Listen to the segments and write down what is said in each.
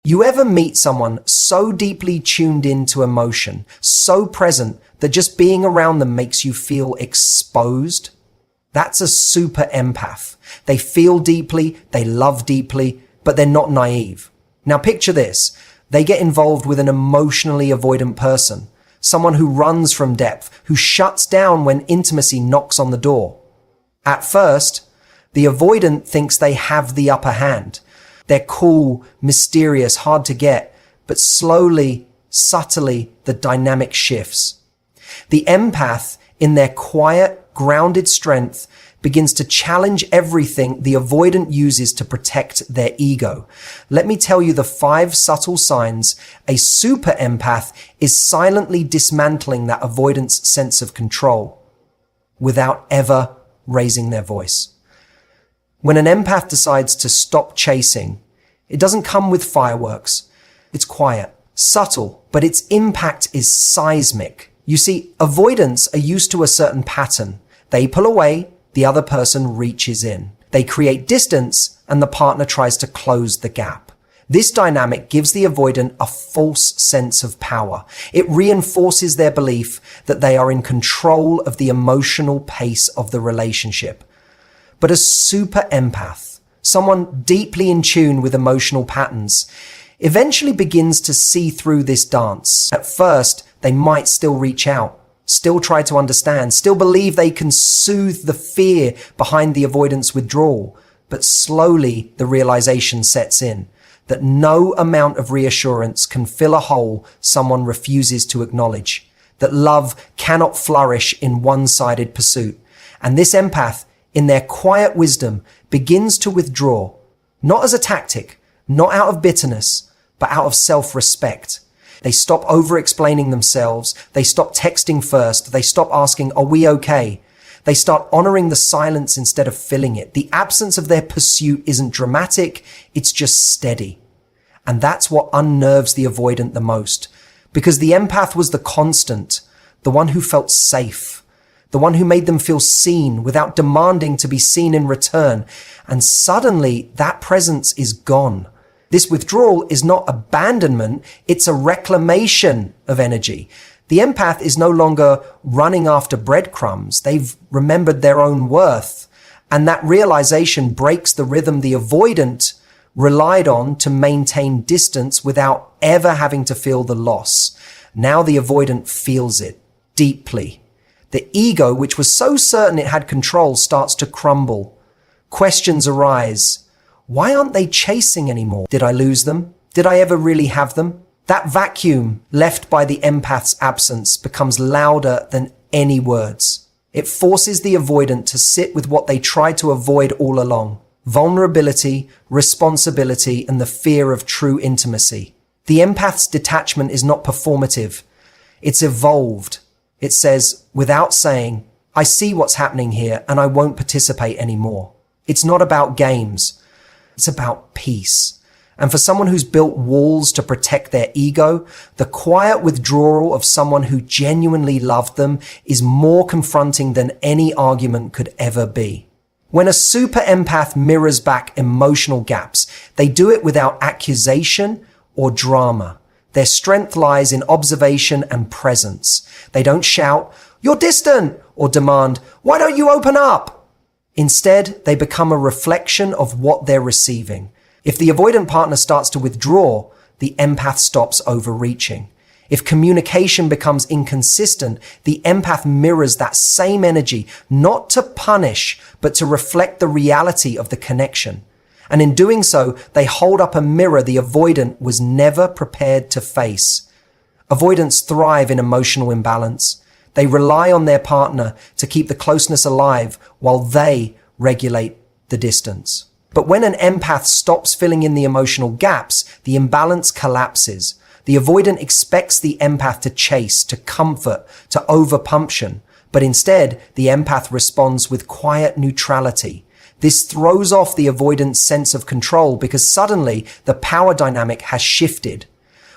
You ever meet someone so deeply tuned into emotion, so present that just being around them makes you feel exposed? That's a super empath. They feel deeply, they love deeply, but they're not naive. Now picture this. They get involved with an emotionally avoidant person, someone who runs from depth, who shuts down when intimacy knocks on the door. At first, the avoidant thinks they have the upper hand. They're cool, mysterious, hard to get, but slowly, subtly, the dynamic shifts. The empath, in their quiet, grounded strength, begins to challenge everything the avoidant uses to protect their ego. Let me tell you the 5 subtle signs a super empath is silently dismantling that avoidant's sense of control without ever raising their voice. When an empath decides to stop chasing, it doesn't come with fireworks. It's quiet, subtle, but its impact is seismic. You see, avoidants are used to a certain pattern. They pull away, the other person reaches in. They create distance, and the partner tries to close the gap. This dynamic gives the avoidant a false sense of power. It reinforces their belief that they are in control of the emotional pace of the relationship. But a super empath, someone deeply in tune with emotional patterns, eventually begins to see through this dance. At first, they might still reach out, still try to understand, still believe they can soothe the fear behind the avoidance withdrawal. But slowly the realization sets in that no amount of reassurance can fill a hole someone refuses to acknowledge, that love cannot flourish in one-sided pursuit. And this empath, in their quiet wisdom, begins to withdraw, not as a tactic, not out of bitterness, but out of self-respect. They stop over-explaining themselves. They stop texting first. They stop asking, "Are we okay?" They start honoring the silence instead of filling it. The absence of their pursuit isn't dramatic. It's just steady. And that's what unnerves the avoidant the most, because the empath was the constant, the one who felt safe, the one who made them feel seen without demanding to be seen in return. And suddenly that presence is gone. This withdrawal is not abandonment, it's a reclamation of energy. The empath is no longer running after breadcrumbs. They've remembered their own worth. And that realization breaks the rhythm the avoidant relied on to maintain distance without ever having to feel the loss. Now the avoidant feels it deeply. The ego, which was so certain it had control, starts to crumble. Questions arise. Why aren't they chasing anymore? Did I lose them? Did I ever really have them? That vacuum left by the empath's absence becomes louder than any words. It forces the avoidant to sit with what they tried to avoid all along: vulnerability, responsibility, and the fear of true intimacy. The empath's detachment is not performative. It's evolved. It says, without saying, "I see what's happening here and I won't participate anymore." It's not about games. It's about peace. And for someone who's built walls to protect their ego, the quiet withdrawal of someone who genuinely loved them is more confronting than any argument could ever be. When a super empath mirrors back emotional gaps, they do it without accusation or drama. Their strength lies in observation and presence. They don't shout, "You're distant," or demand, "Why don't you open up?" Instead, they become a reflection of what they're receiving. If the avoidant partner starts to withdraw, the empath stops overreaching. If communication becomes inconsistent, the empath mirrors that same energy, not to punish, but to reflect the reality of the connection. And in doing so, they hold up a mirror the avoidant was never prepared to face. Avoidants thrive in emotional imbalance. They rely on their partner to keep the closeness alive while they regulate the distance. But when an empath stops filling in the emotional gaps, the imbalance collapses. The avoidant expects the empath to chase, to comfort, to overpunction. But instead, the empath responds with quiet neutrality. This throws off the avoidant's sense of control because suddenly the power dynamic has shifted.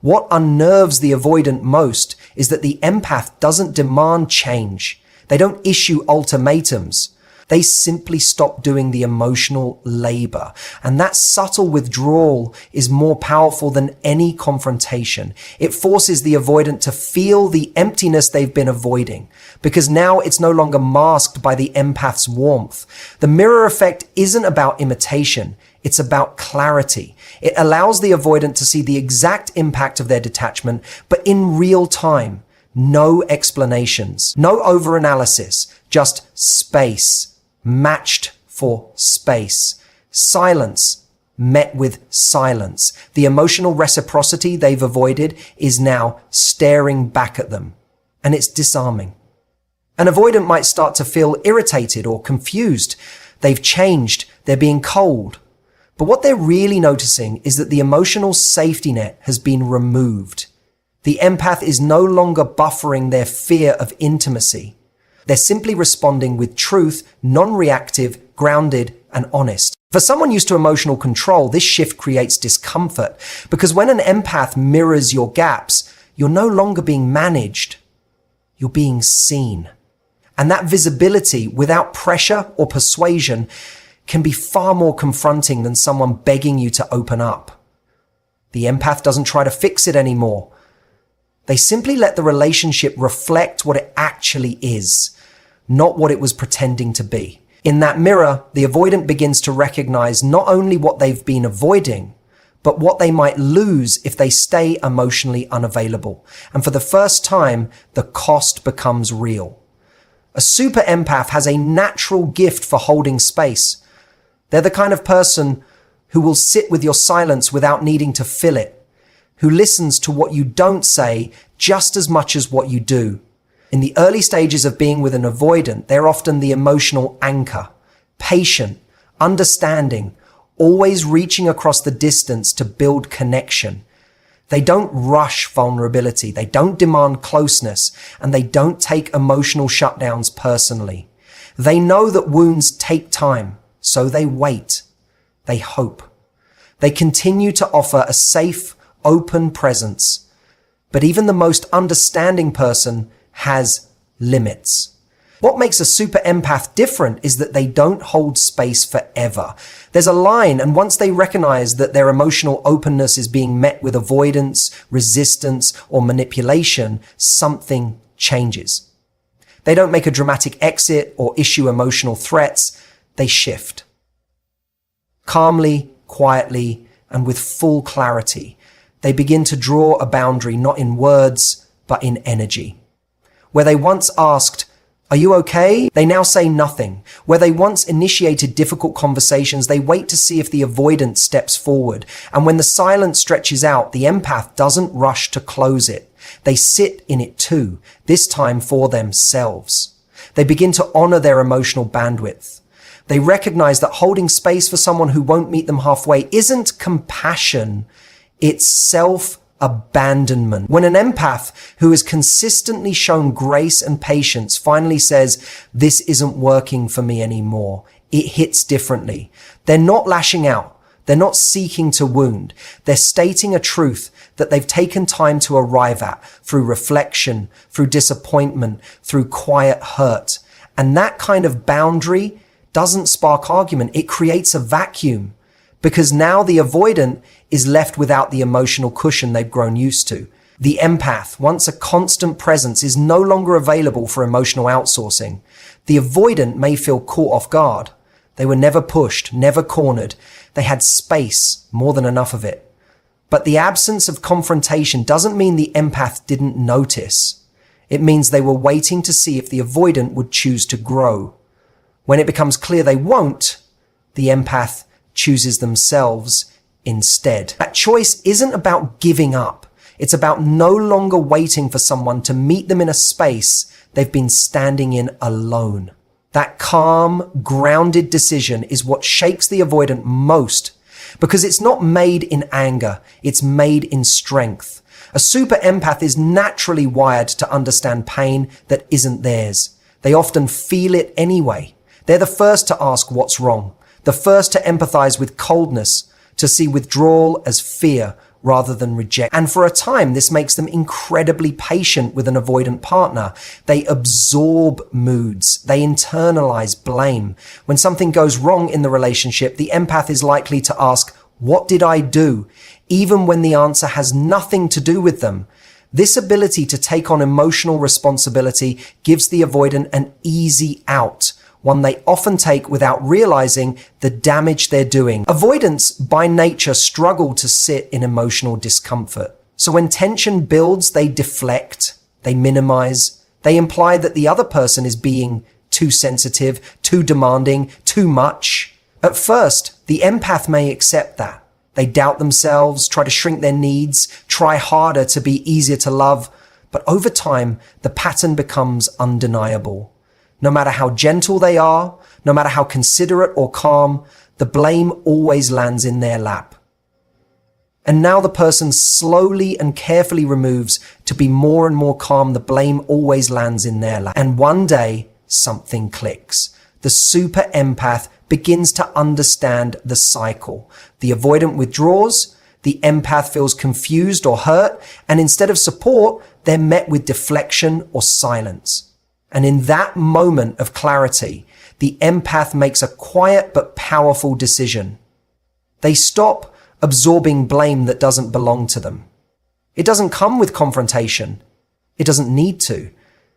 What unnerves the avoidant most is that the empath doesn't demand change. They don't issue ultimatums. They simply stop doing the emotional labor. And that subtle withdrawal is more powerful than any confrontation. It forces the avoidant to feel the emptiness they've been avoiding, because now it's no longer masked by the empath's warmth. The mirror effect isn't about imitation. It's about clarity. It allows the avoidant to see the exact impact of their detachment, but in real time. No explanations, no overanalysis, just space, matched for space. Silence met with silence. The emotional reciprocity they've avoided is now staring back at them, and it's disarming. An avoidant might start to feel irritated or confused. They've changed, they're being cold. But what they're really noticing is that the emotional safety net has been removed. The empath is no longer buffering their fear of intimacy. They're simply responding with truth, non-reactive, grounded, and honest. For someone used to emotional control, this shift creates discomfort, because when an empath mirrors your gaps, you're no longer being managed. You're being seen. And that visibility, without pressure or persuasion, can be far more confronting than someone begging you to open up. The empath doesn't try to fix it anymore. They simply let the relationship reflect what it actually is, not what it was pretending to be. In that mirror, the avoidant begins to recognize not only what they've been avoiding, but what they might lose if they stay emotionally unavailable. And for the first time, the cost becomes real. A super empath has a natural gift for holding space. They're the kind of person who will sit with your silence without needing to fill it, who listens to what you don't say just as much as what you do. In the early stages of being with an avoidant, they're often the emotional anchor, patient, understanding, always reaching across the distance to build connection. They don't rush vulnerability, they don't demand closeness, and they don't take emotional shutdowns personally. They know that wounds take time, so they wait. They hope. They continue to offer a safe, open presence. But even the most understanding person has limits. What makes a super empath different is that they don't hold space forever. There's a line, and once they recognize that their emotional openness is being met with avoidance, resistance, or manipulation, something changes. They don't make a dramatic exit or issue emotional threats. They shift. Calmly, quietly, and with full clarity, they begin to draw a boundary not in words, but in energy. Where they once asked, "Are you okay?" they now say nothing. Where they once initiated difficult conversations, they wait to see if the avoidant steps forward. And when the silence stretches out, the empath doesn't rush to close it. They sit in it too, this time for themselves. They begin to honor their emotional bandwidth. They recognize that holding space for someone who won't meet them halfway isn't compassion, it's self-abandonment. When an empath who has consistently shown grace and patience finally says, "This isn't working for me anymore," it hits differently. They're not lashing out. They're not seeking to wound. They're stating a truth that they've taken time to arrive at through reflection, through disappointment, through quiet hurt. And that kind of boundary doesn't spark argument. It creates a vacuum, because now the avoidant is left without the emotional cushion they've grown used to. The empath, once a constant presence, is no longer available for emotional outsourcing. The avoidant may feel caught off guard. They were never pushed, never cornered. They had space, more than enough of it. But the absence of confrontation doesn't mean the empath didn't notice. It means they were waiting to see if the avoidant would choose to grow. When it becomes clear they won't, the empath chooses themselves instead. That choice isn't about giving up. It's about no longer waiting for someone to meet them in a space they've been standing in alone. That calm, grounded decision is what shakes the avoidant most, because it's not made in anger, it's made in strength. A super empath is naturally wired to understand pain that isn't theirs. They often feel it anyway. They're the first to ask what's wrong, the first to empathize with coldness, to see withdrawal as fear, rather than reject. And for a time, this makes them incredibly patient with an avoidant partner. They absorb moods. They internalize blame. When something goes wrong in the relationship, the empath is likely to ask, "What did I do?" even when the answer has nothing to do with them. This ability to take on emotional responsibility gives the avoidant an easy out, one they often take without realizing the damage they're doing. Avoidants, by nature, struggle to sit in emotional discomfort. So when tension builds, they deflect, they minimize, they imply that the other person is being too sensitive, too demanding, too much. At first, the empath may accept that. They doubt themselves, try to shrink their needs, try harder to be easier to love. But over time, the pattern becomes undeniable. No matter how gentle they are, no matter how considerate or calm, the blame always lands in their lap. And now the person slowly and carefully removes to be more and more calm. The blame always lands in their lap. And one day, something clicks. The super empath begins to understand the cycle. The avoidant withdraws, the empath feels confused or hurt, and instead of support, they're met with deflection or silence. And in that moment of clarity, the empath makes a quiet but powerful decision. They stop absorbing blame that doesn't belong to them. It doesn't come with confrontation. It doesn't need to.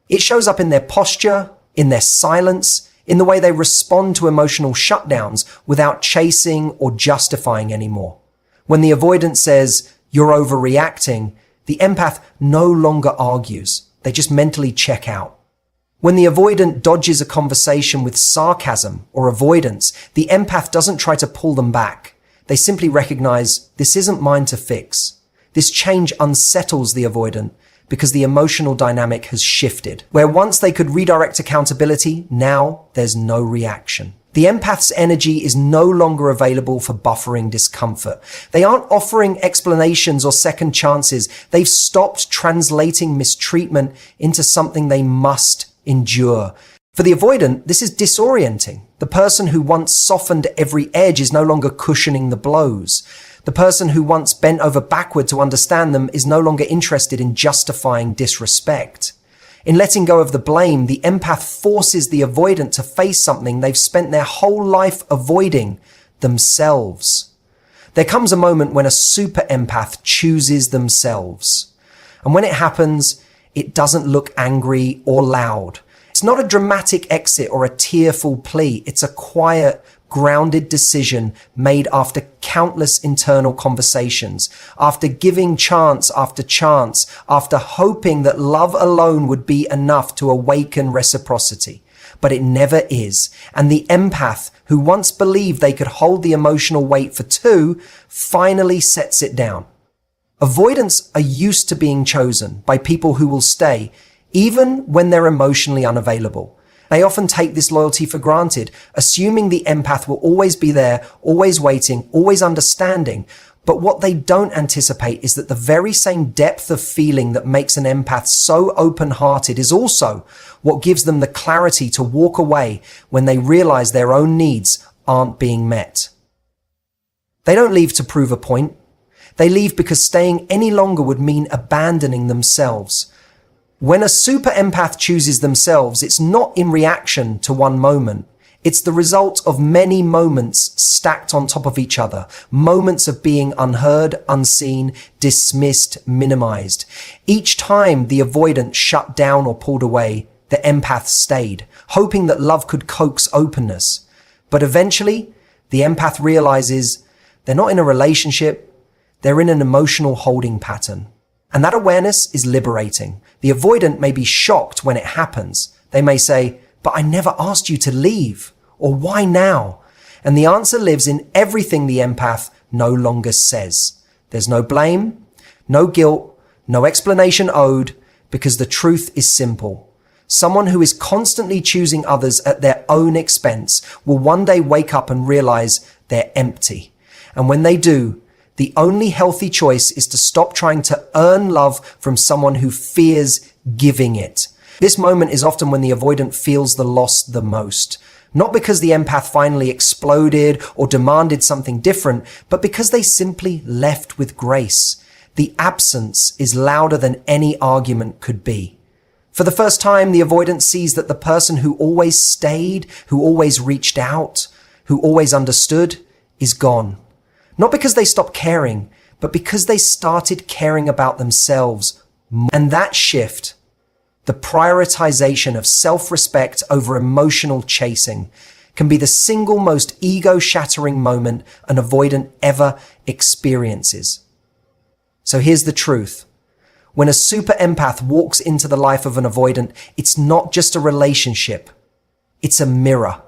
It shows up in their posture, in their silence, in the way they respond to emotional shutdowns without chasing or justifying anymore. When the avoidant says, "You're overreacting," the empath no longer argues. They just mentally check out. When the avoidant dodges a conversation with sarcasm or avoidance, the empath doesn't try to pull them back. They simply recognize, "This isn't mine to fix." This change unsettles the avoidant because the emotional dynamic has shifted. Where once they could redirect accountability, now there's no reaction. The empath's energy is no longer available for buffering discomfort. They aren't offering explanations or second chances. They've stopped translating mistreatment into something they must endure. For the avoidant, this is disorienting. The person who once softened every edge is no longer cushioning the blows. The person who once bent over backward to understand them is no longer interested in justifying disrespect. In letting go of the blame, the empath forces the avoidant to face something they've spent their whole life avoiding: themselves. There comes a moment when a super empath chooses themselves. And when it happens, it doesn't look angry or loud. It's not a dramatic exit or a tearful plea. It's a quiet, grounded decision made after countless internal conversations, after giving chance after chance, after hoping that love alone would be enough to awaken reciprocity. But it never is. And the empath, who once believed they could hold the emotional weight for two, finally sets it down. Avoidants are used to being chosen by people who will stay, even when they're emotionally unavailable. They often take this loyalty for granted, assuming the empath will always be there, always waiting, always understanding. But what they don't anticipate is that the very same depth of feeling that makes an empath so open-hearted is also what gives them the clarity to walk away when they realize their own needs aren't being met. They don't leave to prove a point. They leave because staying any longer would mean abandoning themselves. When a super empath chooses themselves, it's not in reaction to one moment. It's the result of many moments stacked on top of each other. Moments of being unheard, unseen, dismissed, minimized. Each time the avoidant shut down or pulled away, the empath stayed, hoping that love could coax openness. But eventually, the empath realizes they're not in a relationship. They're in an emotional holding pattern. And that awareness is liberating. The avoidant may be shocked when it happens. They may say, "But I never asked you to leave," or "Why now?" And the answer lives in everything the empath no longer says. There's no blame, no guilt, no explanation owed, because the truth is simple. Someone who is constantly choosing others at their own expense will one day wake up and realize they're empty. And when they do, the only healthy choice is to stop trying to earn love from someone who fears giving it. This moment is often when the avoidant feels the loss the most. Not because the empath finally exploded or demanded something different, but because they simply left with grace. The absence is louder than any argument could be. For the first time, the avoidant sees that the person who always stayed, who always reached out, who always understood, is gone. Not because they stopped caring, but because they started caring about themselves. And that shift, the prioritization of self-respect over emotional chasing, can be the single most ego-shattering moment an avoidant ever experiences. So here's the truth. When a super empath walks into the life of an avoidant, it's not just a relationship. It's a mirror,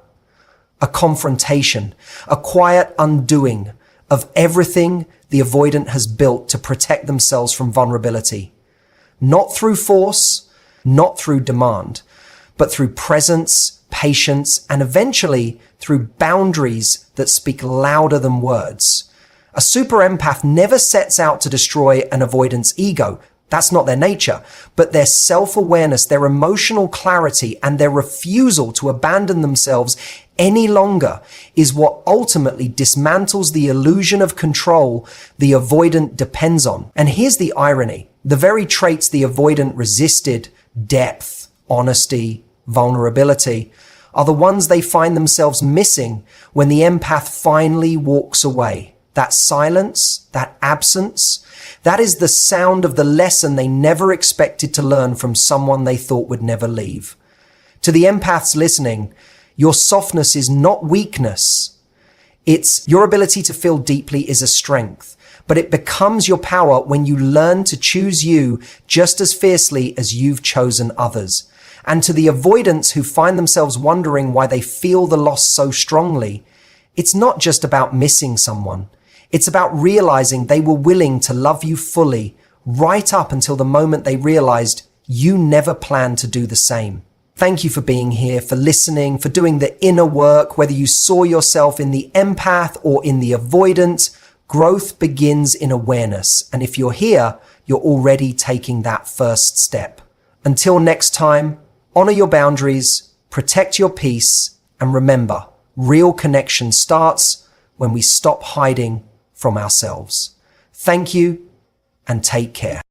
a confrontation, a quiet undoing of everything the avoidant has built to protect themselves from vulnerability. Not through force, not through demand, but through presence, patience, and eventually through boundaries that speak louder than words. A super empath never sets out to destroy an avoidant's ego. That's not their nature, but their self-awareness, their emotional clarity, and their refusal to abandon themselves any longer is what ultimately dismantles the illusion of control the avoidant depends on. And here's the irony. The very traits the avoidant resisted, depth, honesty, vulnerability, are the ones they find themselves missing when the empath finally walks away. That silence, that absence, that is the sound of the lesson they never expected to learn from someone they thought would never leave. To the empaths listening, your softness is not weakness. It's your ability to feel deeply is a strength, but it becomes your power when you learn to choose you just as fiercely as you've chosen others. And to the avoidants who find themselves wondering why they feel the loss so strongly, it's not just about missing someone. It's about realizing they were willing to love you fully right up until the moment they realized you never planned to do the same. Thank you for being here, for listening, for doing the inner work, whether you saw yourself in the empath or in the avoidant. Growth begins in awareness. And if you're here, you're already taking that first step. Until next time, honor your boundaries, protect your peace, and remember, real connection starts when we stop hiding from ourselves. Thank you and take care.